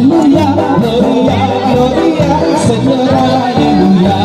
Gloria, Gloria, Señora, aleluya.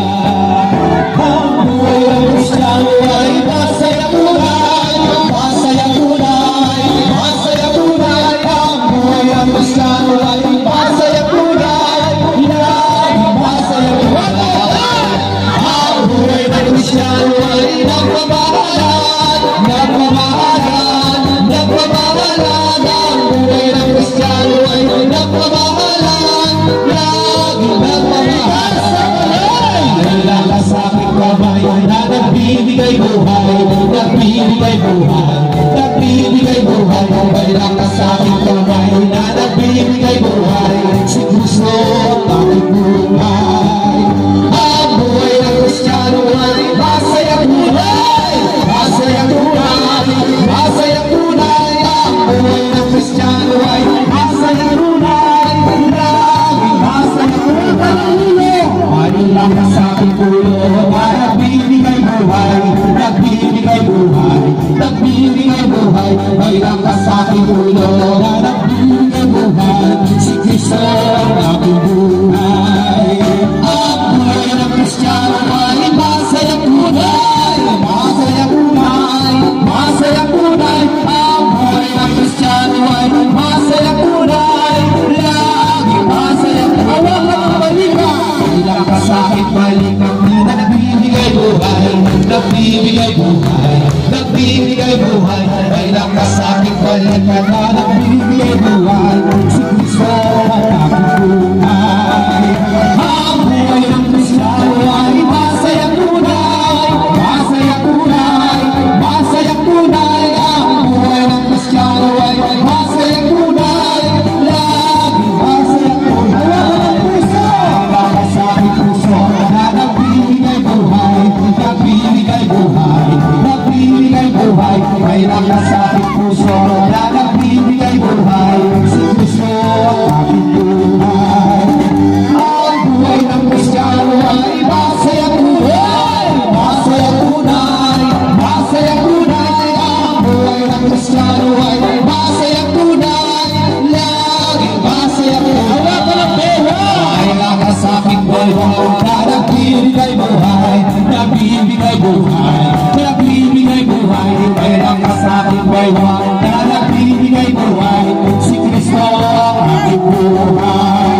Panginoon na nagbibigay buhay, nagbibigay buhay, nagbibigay buhay. May lakas sa aking Panginoon na nagbibigay buhay, si Kristo ang aking buhay.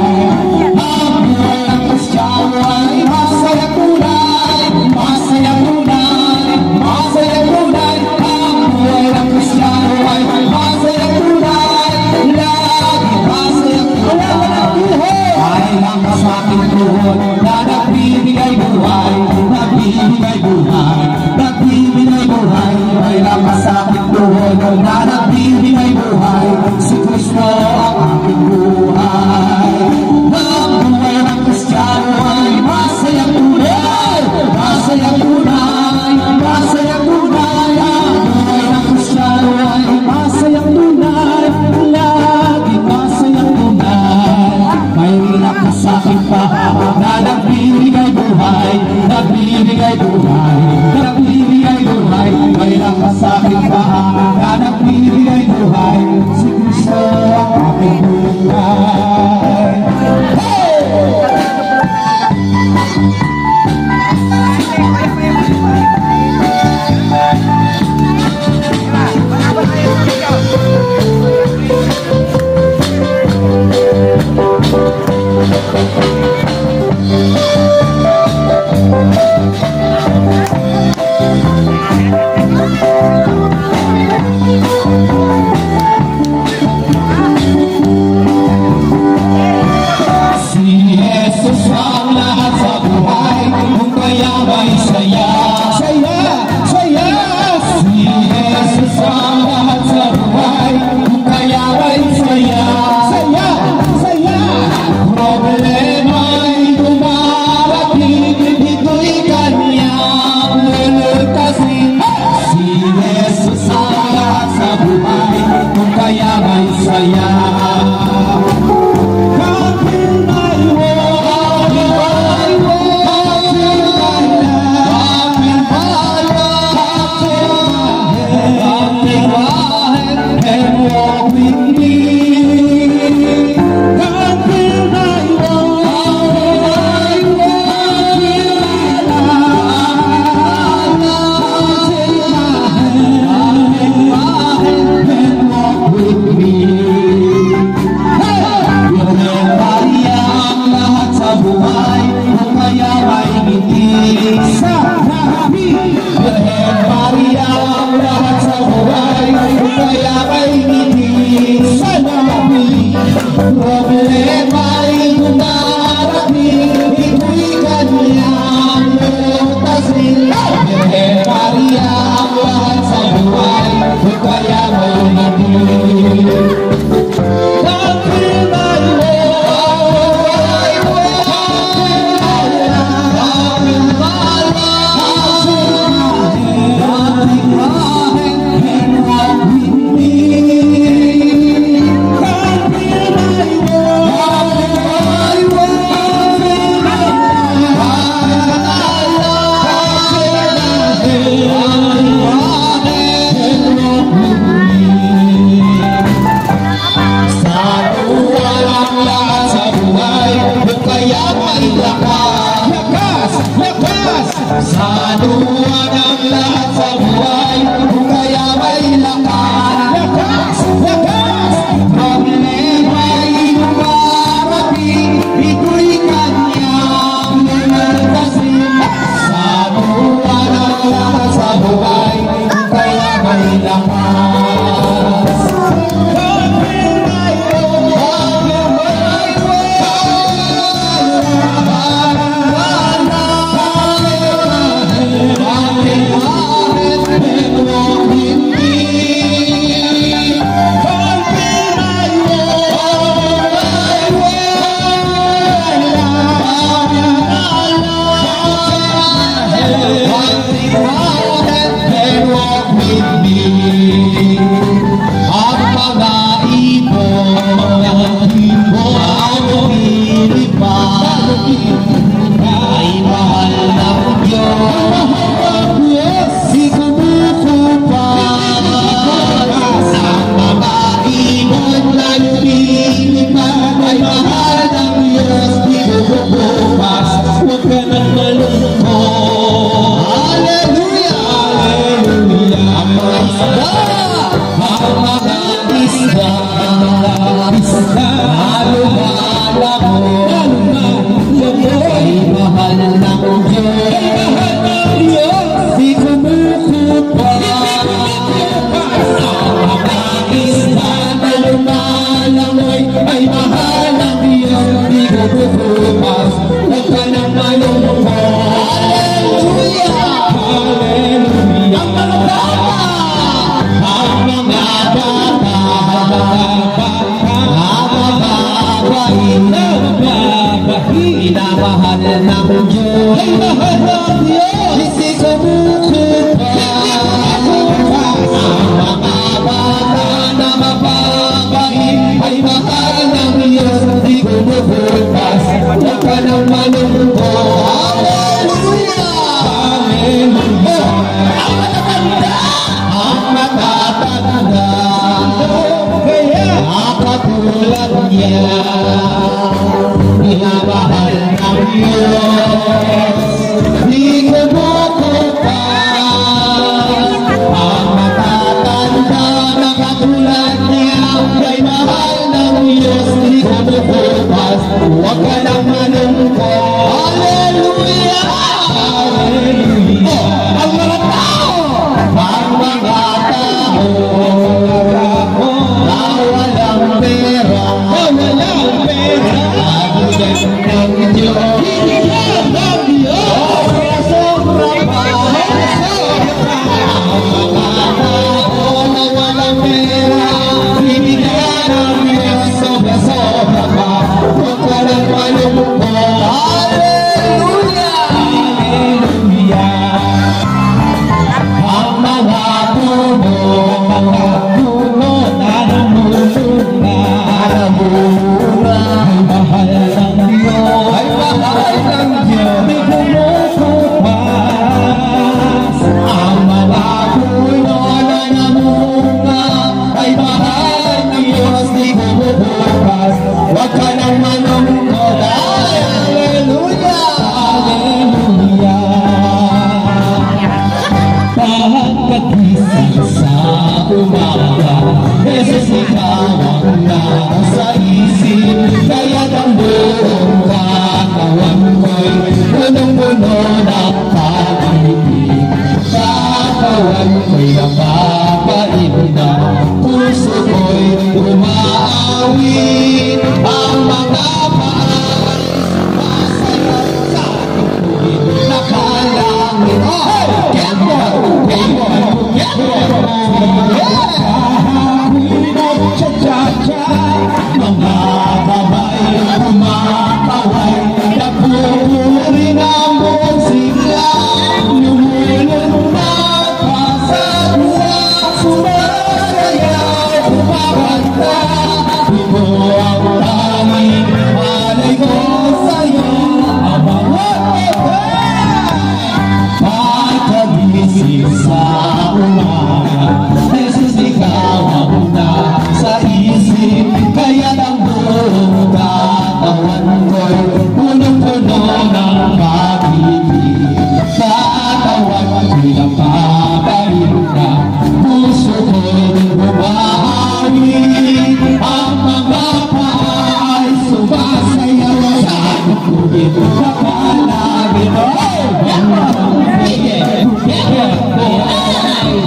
Ang buhay ng Kristiyano ay masayang tunay, masayang tunay, masayang tunay. Ang buhay ng Kristiyano ay masayang tunay, lagi masayang tunay. Ay lakas sa aking Panginoon na nagbibigay buhay, nagbibigay buhay, nagbibigay buhay. Ay lakas sa aking Panginoon na nagbibigay buhay, si Kristo ang aking buhay. Ang buhay ng Kristiyano ay masayang tunay, masayang tunay, masayang tunay. Ang buhay ng Kristiyano ay masayang tunay, lagi masayang tunay. May lakas sa aking Panginoon na nagbibigay buhay, nagbibigay buhay, nagbibigay buhay. May lakas sa aking Panginoon na nagbibigay buhay, si Kristo ang aking buhay. mahal ng Diyos, di ko bubukas. Huwag ka nang malungkot. Hallelujah! Hallelujah! Ang mga bata! Ang mga bata! Inamahal ng Diyos. Ay, mahal ng Diyos. Hindi ko bubukas. Ang mga bata na mababait ay mahal ng Diyos. Hindi ko bubukas. Huwag ka nang malungkot. Hallelujah! Hallelujah! Ang matatanda! Ang matatanda! Nakatulad niya. Minamahal ng Diyos. Di ko bubukas. Ang matatanda na katulad niya ay mahal ng Diyos. Di ko bubukas. Huwag ka nang malungkot. Hallelujah! Hallelujah! Ang mga tao! Ang mga tao na walang pera. Walang pera. Ng Diyos. Bibigyan ng Diyos. Sobra pa. Ang mga tao na walang pera. Bibigyan ng Diyos. Sobra pa. Huwag ka nang malungkot. Hallelujah! Hallelujah! Ang mga puno na namumula. Mahal ng Diyos. Ay mahal ng Diyos. Di bumubukas. Ang mga puno na namunga ay mahal ng Diyos. Di bumubukas. Huwag ka nang malungkot. Hallelujah! Hallelujah! Pagkagising sa umaga, Jesus ikaw ang nasa isip. Kaya ang buong katawan ko'y punong-puno ng pag-ibig. Katawan ko'y napapait na, puso ko'y umaawit. Ang mga paan masayaw sa tuwid na kalangit. Mga babae kumakaway, napupuri ng buong sigla. Lumulunod pa sa luha, sumasayaw, kumakanta. Ito ang tanging alay ko sa'yo, ang mga pagkagising sa umaga, Jesus ikaw ang nasa isip. Kaya ang buong katawan ko'y punong-puno ng pag-ibig. Katawan ko'y napapait na, puso ko'y bumahangin. Ang mga paay sumasayaw sa tuwid na kalangit.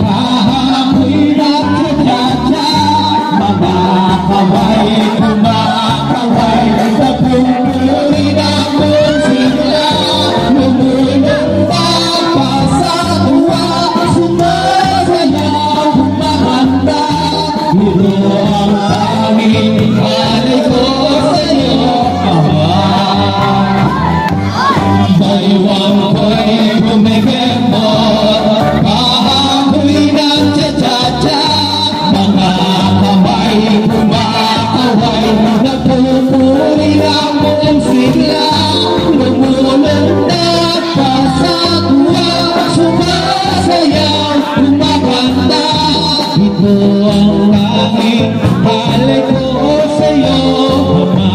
Ako'y nagtsatsa, mga kaway kumakaway, napupuri ng buong sigla. Lumulunod pa sa tuwa, sumasayaw, kumakanta. Ito ang tanging alay ko sa'yo, Ama. Baywang ko'y kumikemot, ako'y nagtsatsa, mga kamay kumakaway, napupuri ng buong sigla. Lumulunod pa sa tuwa, sumasayaw, kumakanta. Ito ang tanging alay ko sa'yo, Ama.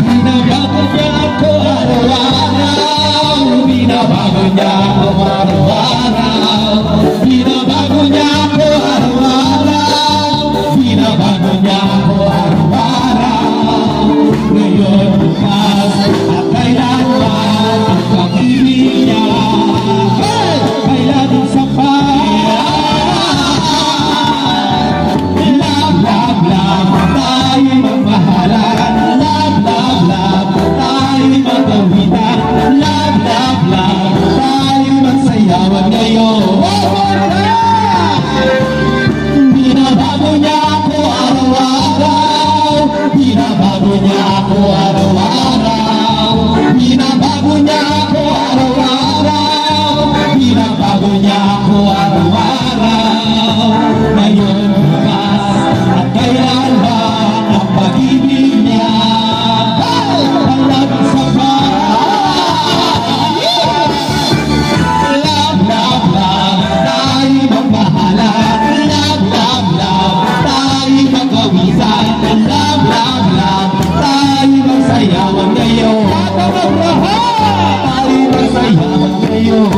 Binabago niya ako araw-araw, binabago niya ako araw-araw, binabago niya ako araw-araw, binabago niya ako araw-araw. binabago niya ako araw-araw, binabago niya ako araw-araw, binabago niya ako araw-araw. Ngayon, bukas, at kailangan ang pag-ibig niya. Hanggang sa love, love, love, tayo magbahala. Love, love, love, tayo magkawisan. Love, love, love, tayo magsayawan ngayon. Tayo magsayawan ngayon.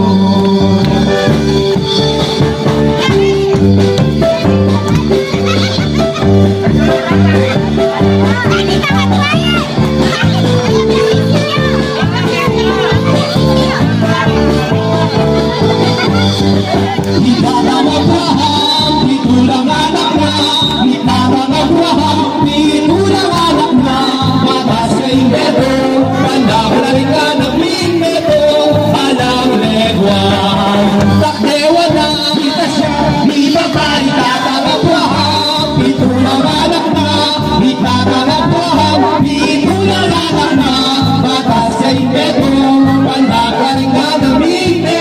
Hitarang Abraham, itulang anak na. Hitarang Abraham, itulang anak na. Mata sa imbeto, pandabaling ka ng imbeto. Alang legwan, takdewa na. Kita siya, ibabay. Hitarang Abraham, itulang anak na. Hitarang Abraham, itulang anak na. Mata sa imbeto, pandabaling ka ng imbeto.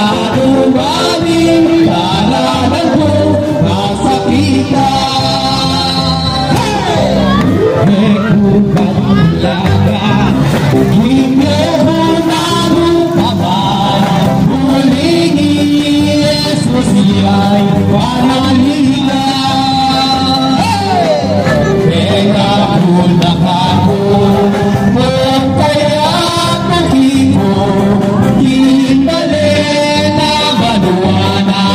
Nanumaling kalanan ko nasa kita. Nagkukalaga hindi mo nalupaman. Muling Yesus siya'y panaligan. Kaya mulakan mo kung kaya nakiko. Hinali na manuwa na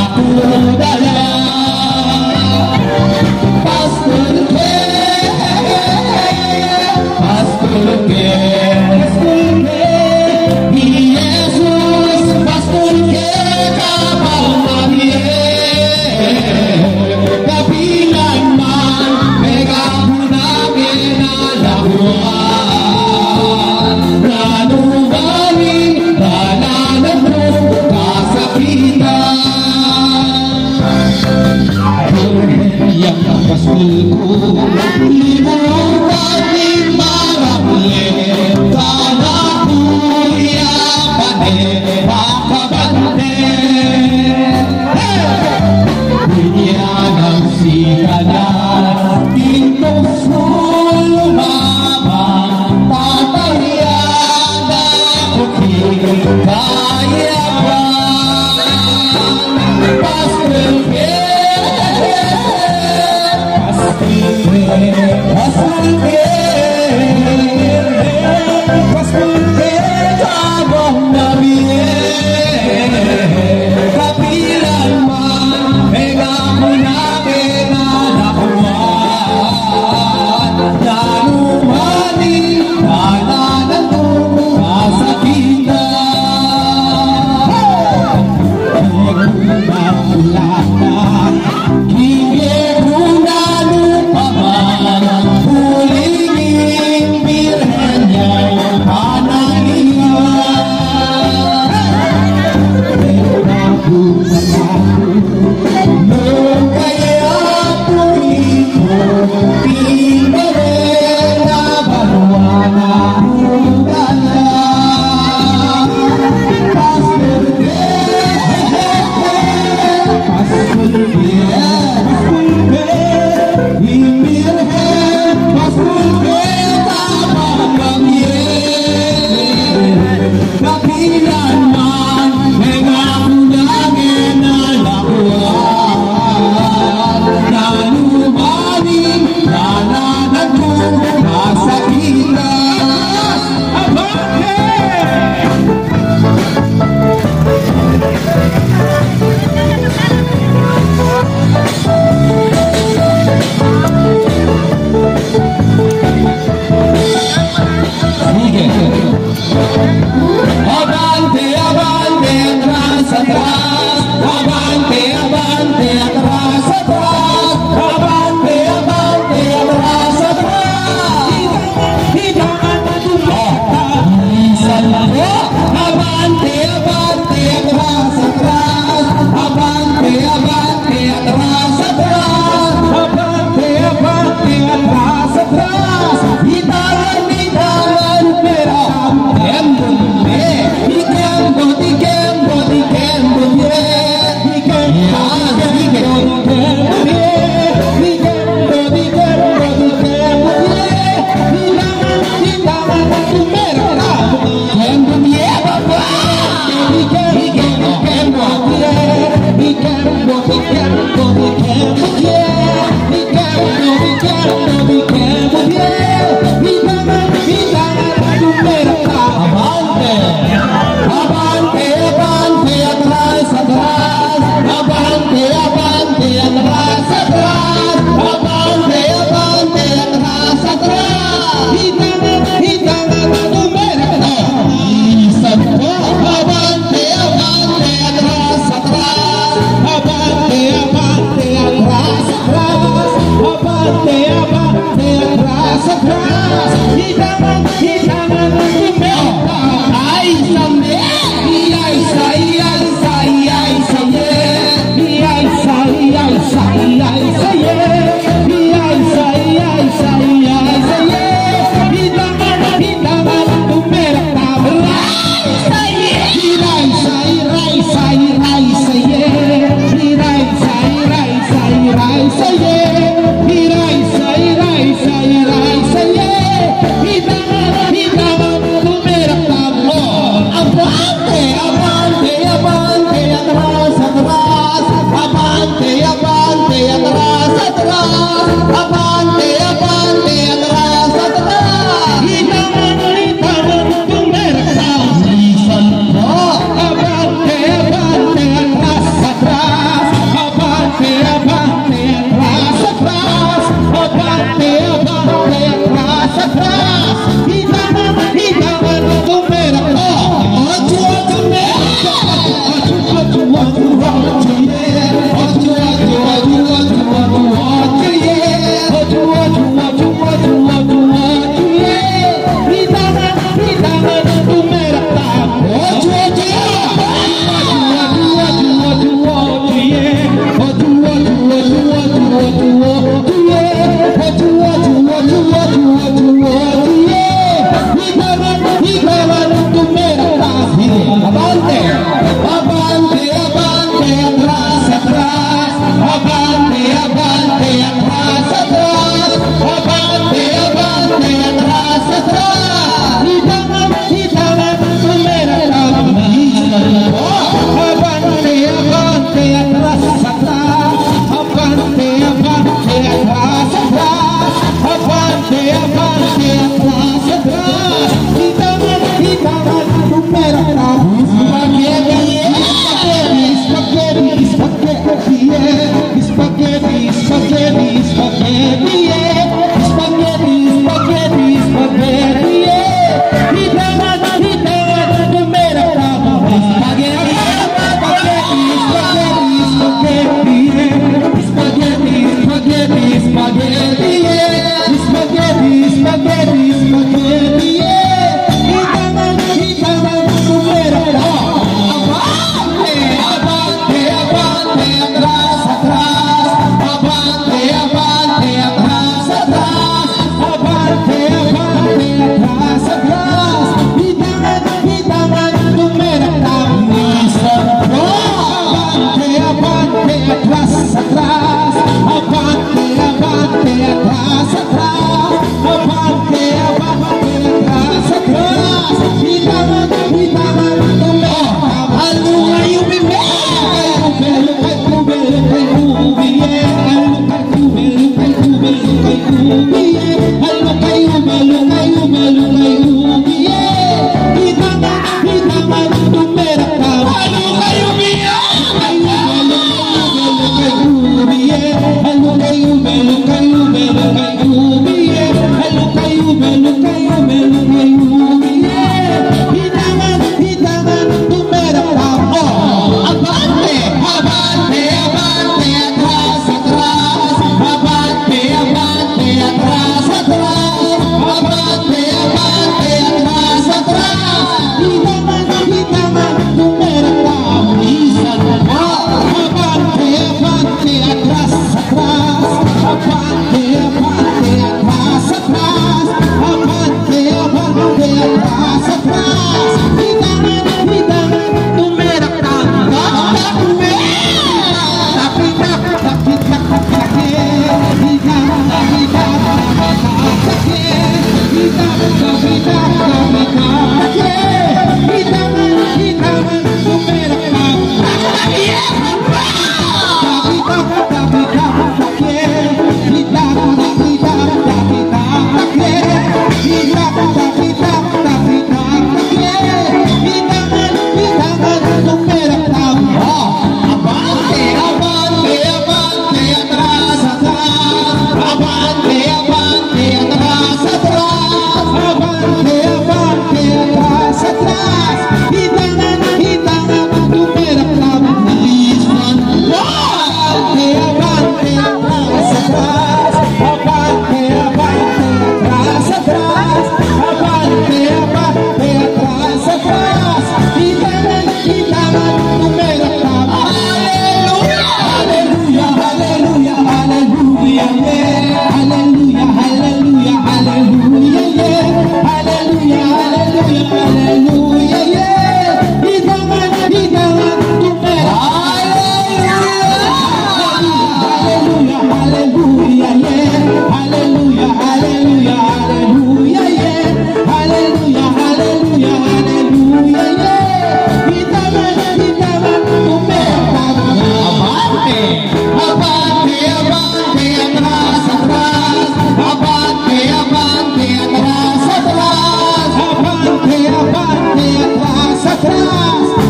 keras.